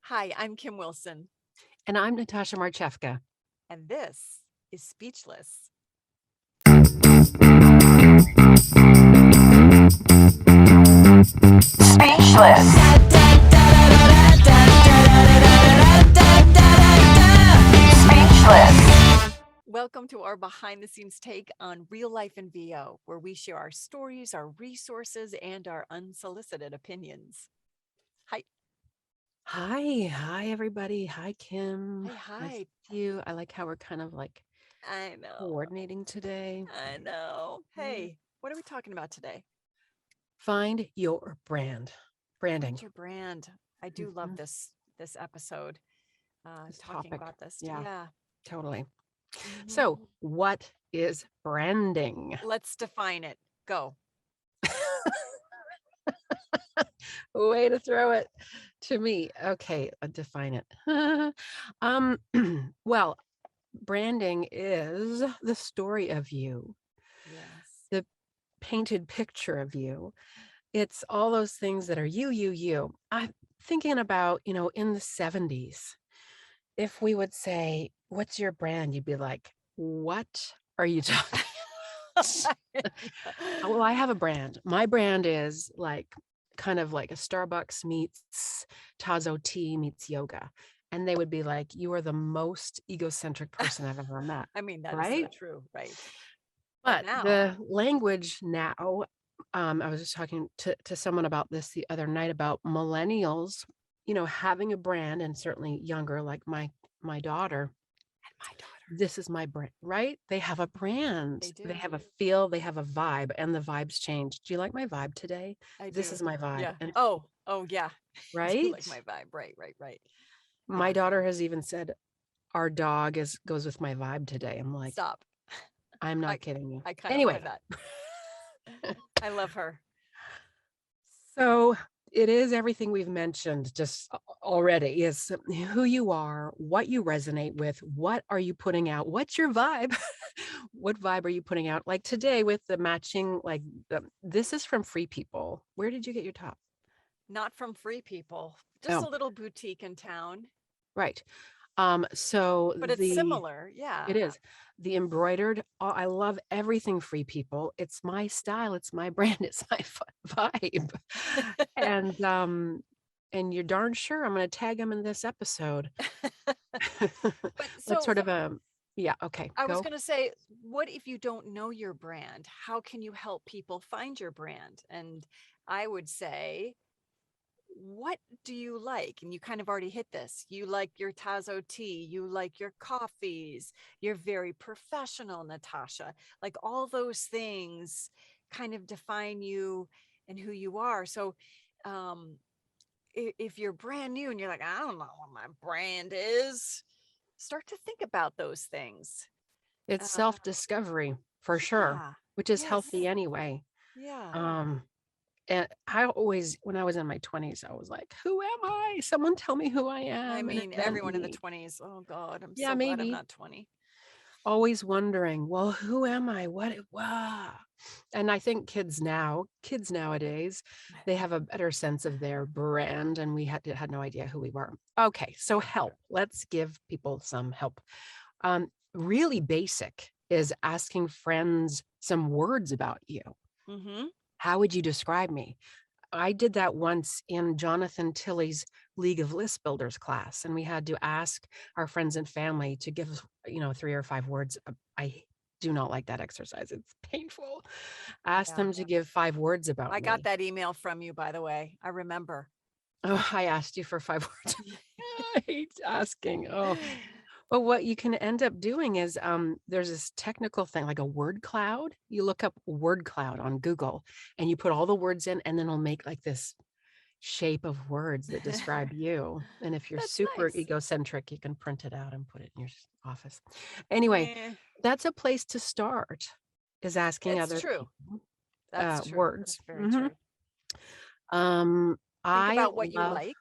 Hi, I'm Kim Wilson, And I'm Natasha Marchewka. and this is Speechless. Speechless. Speechless. Welcome to our behind the scenes take on real life in VO, where we share our stories, our resources, and our unsolicited opinions. Hi. Hi, everybody. Hi, Kim. Hi, Nice hi. to see you. I like how we're kind of like I know. coordinating today. I know. Yeah. Hey, what are we talking about today? Find your brand. Branding. Find your brand. I do love Mhm. this episode. This Talking topic. about this. Yeah, Yeah. totally. So, Mhm. what is branding? Let's define it. Go. Way to throw it to me. Okay, define it. um, well, branding is the story of you, Yes. the painted picture of you. It's all those things that are you. I'm thinking about, in the 70s, if we would say, "What's your brand?" You'd be like, "What are you talking?" Well, I have a brand. My brand is like kind of like a Starbucks meets Tazo tea meets yoga. And they would be like, "You are the most egocentric person I've ever met." I mean, that is so Right? true, right? But But now, the language now, I was just talking to someone about this the other night about millennials, having a brand, and certainly younger, like my daughter. and my daughter, This is my brand, right? They have a brand. they They do. have a feel, they have a vibe, and the vibes change. Do you like my vibe today? I This do. is my vibe. Yeah. And Oh, yeah. I do like right? my vibe. Right. My Yeah. daughter has even said our dog is goes with my vibe today. I'm like, Stop. I'm I not kidding you. I kind of Anyway, want that. I love her. so it is everything we've mentioned just already is who you are, what you resonate with, what are you putting out, what's your vibe, what vibe are you putting out? Like today with the matching, like this is from Free People. Where did you get your top? Not from Free People. Just Oh, a little boutique in town, right. So but it's the similar. it Yeah. is the embroidered. I love everything Free People. It's my style. It's my brand. It's my vibe. And you're darn sure I'm going to tag them in this episode. But That's so sort of a yeah. Okay, I was go. going to say, what if you don't know your brand? How can you help people find your brand? And I would say, what do you like? And you kind of already hit this. You like your Tazo tea, you like your coffees, you're very professional, Natasha. Like all those things kind of define you and who you are. So, um, if you're brand new and you're like, I don't know what my brand is, start to think about those things. It's Uh, self-discovery for sure, yeah. which is healthy Yes. anyway. Yeah. Um, and I always, when I was in my 20s, I was like, "Who am I? Someone tell me who I I am and mean, invent everyone in the me." 20s. Oh God, I'm Yeah, so glad I'm maybe. not 20. Always wondering, well, who am I? Wow. And I think kids nowadays, they have a better sense of their brand, and we had no idea who we were. Okay, so help. Let's give people some help. Really basic is asking friends some words about you. Mm-hmm. How would you describe me? I did that once in Jonathan Tilley's League of List Builders class, and we had to ask our friends and family to give us, 3 or 5 words. I do not like that exercise. It's painful. Ask Yeah. them to give 5 words about I got me. that email from you, by the way. I remember. Oh, I asked you for 5 words. I hate asking. Oh, but what you can end up doing is there's this technical thing like a word cloud. You look up word cloud on Google and you put all the words in, and then it'll make like this shape of words that describe you. And if you're That's super nice. egocentric, you can print it out and put it in your office. Anyway, Eh, that's a place to start is asking it's other true. people That's true. words. That's very true. Um, Think I about what you love like,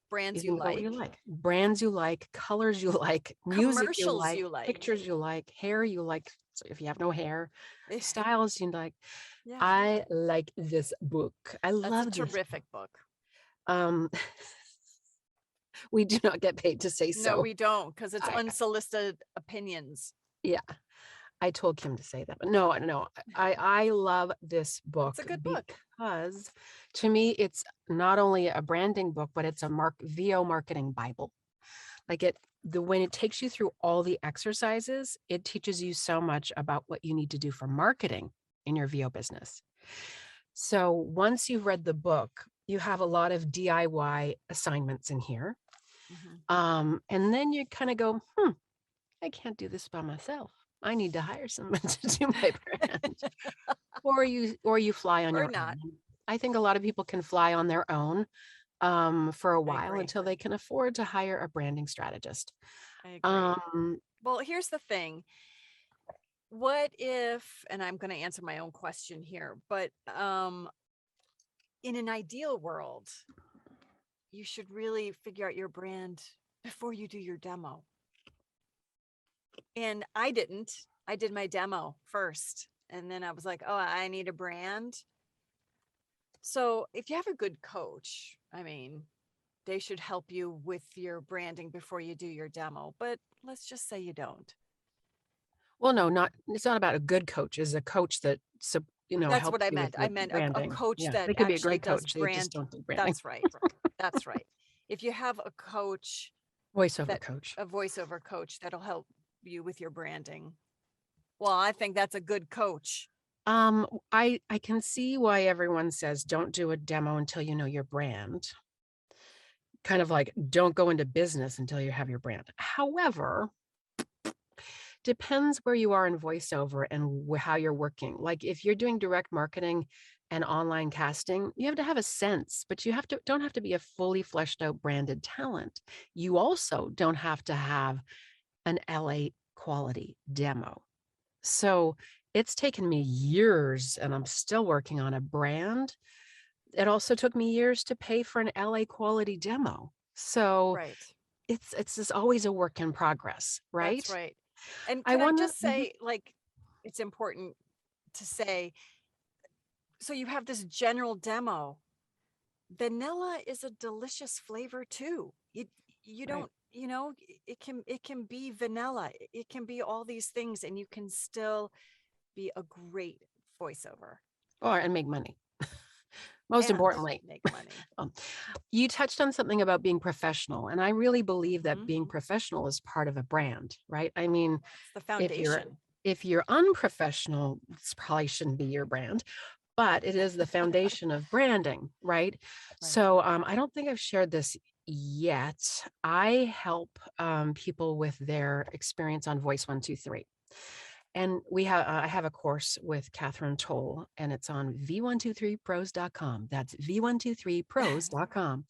brands you you can go what you like, like, brands you like, colors you like, music you commercials like, you like. pictures you like, hair you like. So if you have no hair, Eh, styles you like. yeah, I like this book. I that's a love this. terrific book. Um, We do not get paid to say No, so. we don't, because it's I unsolicited opinions. Yeah, I told Kim to say that, but no, no, I love this book It's a good book. because to me, it's not only a branding book, but it's a VO marketing Bible. Like when it takes you through all the exercises, it teaches you so much about what you need to do for marketing in your VO business. So once you've read the book, you have a lot of DIY assignments in here. Mhm. And then you kind of go, I can't do this by myself. I need to hire someone to do my brand. Or you fly on Or your not. own. I think a lot of people can fly on their own for a I while agree. until they can afford to hire a branding strategist. I agree. Um, Well, here's the thing. What if, and I'm going to answer my own question here, but in an ideal world, you should really figure out your brand before you do your demo. And I didn't. I did my demo first. And then I was like, oh, I need a brand. So if you have a good coach, I mean, they should help you with your branding before you do your demo. But let's just say you don't. well, no, it's not about a good coach. It's a coach that That's what helps I you with meant. I your meant a branding. coach Yeah, that they could be a actually great does coach. They just brand. don't do branding. That's right. That's right. If you have a coach, Voiceover coach. a voiceover coach that'll help you with your branding, well, I think that's a good coach. I can see why everyone says don't do a demo until you know your brand. Kind of like don't go into business until you have your brand. However, depends where you are in voiceover and how you're working. Like if you're doing direct marketing and online casting, you have to have a sense, but you don't have to be a fully fleshed out branded talent. You also don't have to have an LA quality demo. So it's taken me years and I'm still working on a brand. It also took me years to pay for an LA quality demo. So Right. it's just always a work in progress, That's right? right. And I can I want just to. say, like, it's important to say, so you have this general demo. Vanilla is a delicious flavor too. You Right. don't, it can be vanilla. It can be all these things and you can still be a great voiceover And make money. Most and importantly, make money. um, you touched on something about being professional, and I really believe that Mhm. being professional is part of a brand, right? I mean, It's the if you're foundation. if you're unprofessional, this probably shouldn't be your brand, but it is the foundation of branding, right? Right. So I don't think I've shared this yet. I help people with their experience on Voice 123. And I have a course with Catherine Toll, and it's on v123pros.com. That's v123pros.com.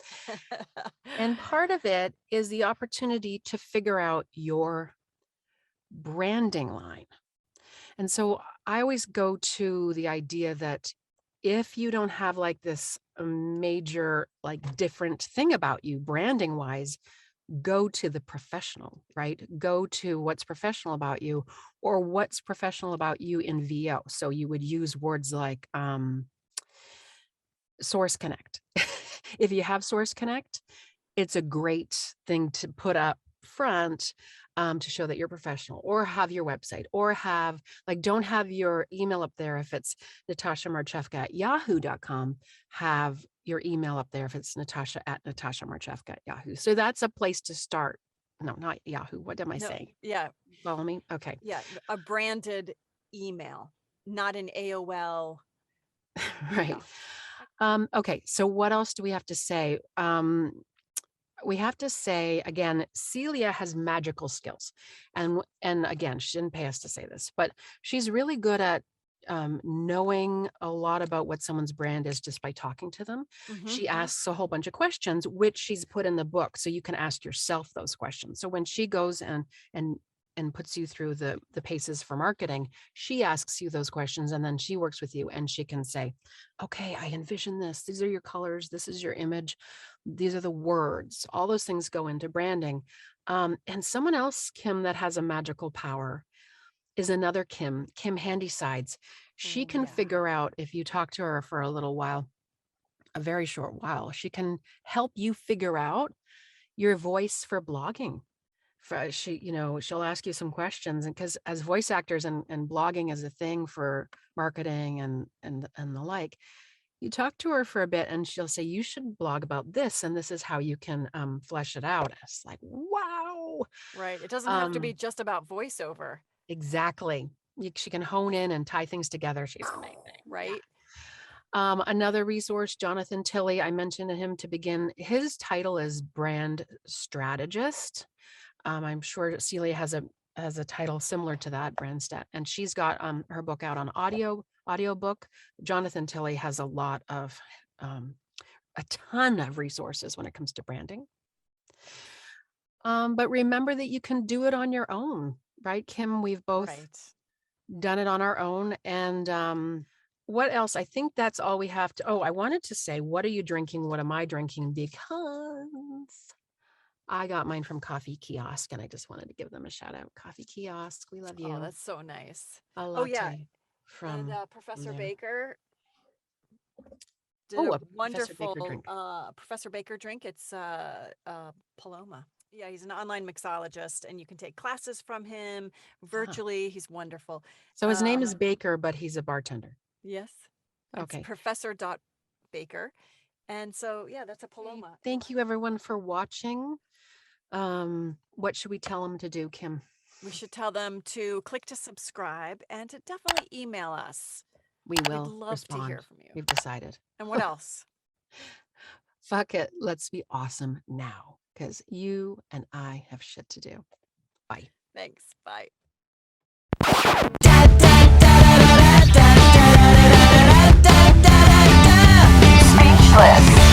And part of it is the opportunity to figure out your branding line. And so I always go to the idea that if you don't have like this major, like different thing about you branding wise, go to the professional, right? Go to what's professional about you or what's professional about you in VO. So you would use words like Source Connect. If you have Source Connect, it's a great thing to put up front to show that you're professional, or have your website, or don't have your email up there if it's Natasha Marchewka at yahoo.com. Have your email up there if it's Natasha at Natasha Marchewka at Yahoo. So that's a place to start. No, not Yahoo. What am I No, saying? yeah, Follow me? Okay. yeah, a branded email, not an AOL. Right. Yeah. Okay. So what else do we have to say? We have to say again, Celia has magical skills. And again, she didn't pay us to say this, but she's really good at knowing a lot about what someone's brand is just by talking to them. Mhm. She asks a whole bunch of questions, which she's put in the book. So you can ask yourself those questions. So when she goes and and puts you through the paces for marketing, she asks you those questions and then she works with you and she can say, okay, I envision this. These are your colors. This is your image. These are the words. All those things go into branding. And someone else, Kim, that has a magical power is another Kim Handysides. She Oh, can yeah. figure out if you talk to her for a little while, a very short while, she can help you figure out your voice for blogging. She'll ask you some questions, and because as voice actors and blogging is a thing for marketing and the like, you talk to her for a bit and she'll say, you should blog about this, and this is how you can flesh it out. It's like, wow. Right. It doesn't have to be just about voiceover. Exactly. She can hone in and tie things together. She's amazing. Right. Another resource, Jonathan Tilley, I mentioned him to begin. His title is brand strategist. I'm sure Celia has a title similar to that, brand stat, and she's got her book out on audiobook. Jonathan Tilley has a ton of resources when it comes to branding. But remember that you can do it on your own, right, Kim? We've both done it on our own. And what else? I think that's all we have to. Oh, I wanted to say, what are you drinking? What am I drinking? Because I got mine from Coffee Kiosk, and I just wanted to give them a shout out. Coffee Kiosk, we love you. Oh, that's so nice. A latte from Professor Baker did a a wonderful Professor Baker drink. It's Paloma. Yeah, he's an online mixologist, and you can take classes from him virtually. He's wonderful. So his name is Baker, but he's a bartender. Yes. Okay. It's Professor.Baker. And so, yeah, that's a Paloma. Thank you, everyone, for watching. What should we tell them to do, Kim? We should tell them to click to subscribe and to definitely email us. We will We'd love respond. to hear from you. We've decided. And what else? Fuck it. Let's be awesome now, because you and I have shit to do. Bye. Thanks. Bye. Speechless.